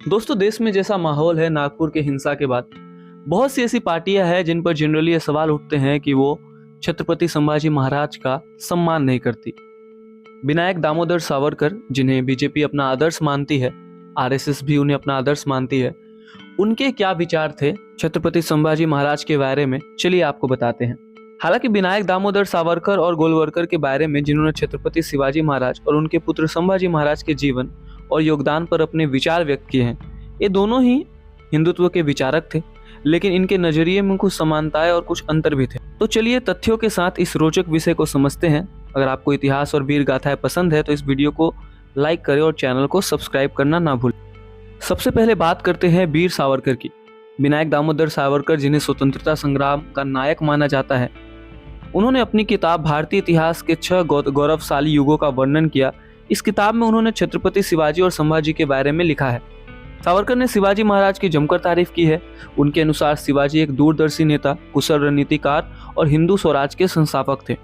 दोस्तों, देश में जैसा माहौल है नागपुर के हिंसा के बाद बहुत सी ऐसी पार्टियां हैं जिन पर जनरली ये सवाल उठते हैं कि वो छत्रपति संभाजी महाराज का सम्मान नहीं करती। विनायक दामोदर सावरकर, जिन्हें बीजेपी अपना आदर्श मानती है, आरएसएस भी उन्हें अपना आदर्श मानती है, उनके क्या विचार थे छत्रपति संभाजी महाराज के बारे में, चलिए आपको बताते हैं। हालांकि विनायक दामोदर सावरकर और गोलवरकर के बारे में, जिन्होंने छत्रपति शिवाजी महाराज और उनके पुत्र संभाजी महाराज के जीवन और योगदान पर अपने विचार व्यक्त किए हैं, ये दोनों ही हिंदुत्व के विचारक थे, लेकिन इनके नजरिए में कुछ समानताएं और कुछ अंतर भी थे। तो चलिए तथ्यों के साथ इस रोचक विषय को समझते हैं। अगर आपको इतिहास और वीर गाथाएं पसंद है तो इस वीडियो को लाइक करें और चैनल को सब्सक्राइब करना ना भूलें। सबसे पहले बात करते हैं वीर सावरकर की। विनायक दामोदर सावरकर, जिन्हें स्वतंत्रता संग्राम का नायक माना जाता है, उन्होंने अपनी किताब भारतीय इतिहास के 6 गौरवशाली युगों का वर्णन किया। इस किताब में उन्होंने छत्रपति शिवाजी और संभाजी के बारे में लिखा है। सावरकर ने शिवाजी महाराज की जमकर तारीफ की है। उनके अनुसार शिवाजी एक दूरदर्शी नेता, कुशल रणनीतिकार और हिंदू स्वराज के संस्थापक थे।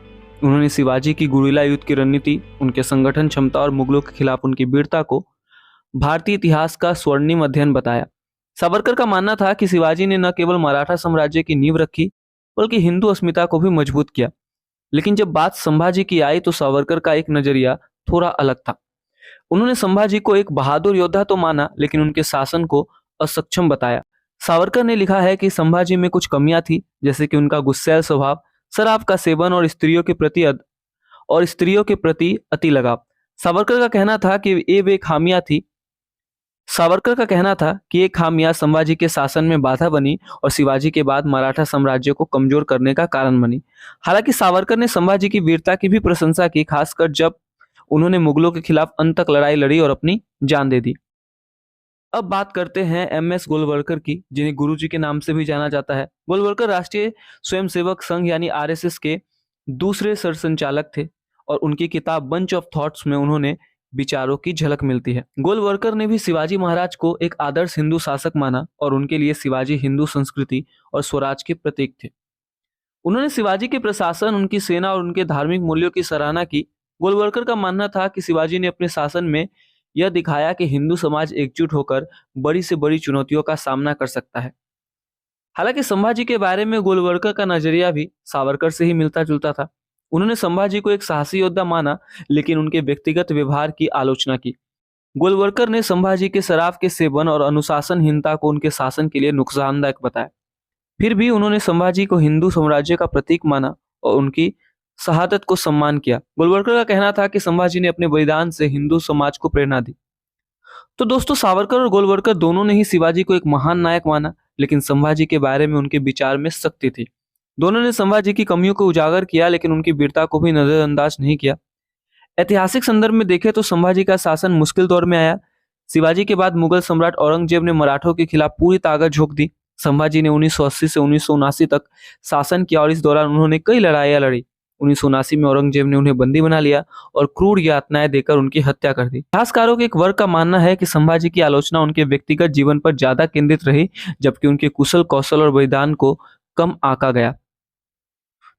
उन्होंने शिवाजी की गुरिल्ला युद्ध की रणनीति, उनके संगठन क्षमता और मुगलों के खिलाफ उनकी वीरता को भारतीय इतिहास का स्वर्णिम अध्ययन बताया। सावरकर का मानना था कि शिवाजी ने न केवल मराठा साम्राज्य की नींव रखी, बल्कि हिंदू अस्मिता को भी मजबूत किया। लेकिन जब बात संभाजी की आई तो सावरकर का एक नजरिया थोड़ा अलग था। उन्होंने संभाजी को एक बहादुर योद्धा तो माना, लेकिन उनके शासन को असक्षम बताया। सावरकर ने लिखा है कि संभाजी में कुछ कमियां थी, जैसे कि उनका गुस्सैल स्वभाव, शराब का सेवन और स्त्रियों के प्रति अति लगाव। सावरकर का कहना था कि ये खामियां संभाजी के शासन में बाधा बनी और शिवाजी के बाद मराठा साम्राज्य को कमजोर करने का कारण बनी। हालांकि सावरकर ने संभाजी की वीरता की भी प्रशंसा की, खासकर जब उन्होंने मुगलों के खिलाफ अंत तक लड़ाई लड़ी और अपनी जान दे दी। अब बात करते हैं एमएस गोलवरकर की, जिन्हें गुरुजी के नाम से भी जाना जाता है। गोलवरकर राष्ट्रीय स्वयंसेवक संघ यानी आरएसएस के दूसरे सरसंचालक थे और उनकी किताब बंच ऑफ थॉट्स में उन्होंने विचारों की झलक मिलती है। गोलवरकर ने भी शिवाजी महाराज को एक आदर्श हिंदू शासक माना और उनके लिए शिवाजी हिंदू संस्कृति और स्वराज के प्रतीक थे। उन्होंने शिवाजी के प्रशासन, उनकी सेना और उनके धार्मिक मूल्यों की सराहना की। गोलवरकर का मानना था कि शिवाजी ने अपने शासन में यह दिखाया कि हिंदू समाज एकजुट होकर बड़ी से बड़ी चुनौतियों का सामना कर सकता है। हालांकि संभाजी के बारे में गोलवरकर का नजरिया भी सावरकर से ही मिलता जुलता था। उन्होंने संभाजी को एक साहसी योद्धा माना, लेकिन उनके व्यक्तिगत व्यवहार की आलोचना की। गोलवरकर ने संभाजी के शराब के सेवन और अनुशासनहीनता को उनके शासन के लिए नुकसानदायक बताया। फिर भी उन्होंने संभाजी को हिंदू साम्राज्य का प्रतीक माना और उनकी शहादत को सम्मान किया। गोलवरकर का कहना था कि संभाजी ने अपने बलिदान से हिंदू समाज को प्रेरणा दी। तो दोस्तों, सावरकर और गोलवरकर दोनों ने ही शिवाजी को एक महान नायक माना, लेकिन संभाजी के बारे में उनके विचार में सख्ती थी। दोनों ने संभाजी की कमियों को उजागर किया, लेकिन उनकी वीरता को भी नजरअंदाज नहीं किया। ऐतिहासिक संदर्भ में देखें तो संभाजी का शासन मुश्किल दौर में आया। शिवाजी के बाद मुगल सम्राट औरंगजेब ने मराठों के खिलाफ पूरी ताकत झोंक दी। संभाजी ने 1980 से 1979 तक शासन किया और इस दौरान उन्होंने कई लड़ाइयां लड़ी। 1979 में औरंगजेब ने उन्हें बंदी बना लिया और क्रूर यातनाएं देकर उनकी हत्या कर दी। इतिहासकारों के एक वर्ग का मानना है कि संभाजी की आलोचना उनके व्यक्तिगत जीवन पर ज्यादा केंद्रित रही, जबकि उनके कुशल कौशल और बलिदान को कम आंका गया।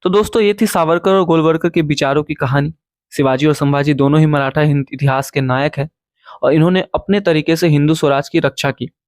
तो दोस्तों, ये थी सावरकर और गोलवरकर के विचारों की कहानी। शिवाजी और संभाजी दोनों ही मराठा इतिहास के नायक हैं और इन्होंने अपने तरीके से हिंदू स्वराज की रक्षा की।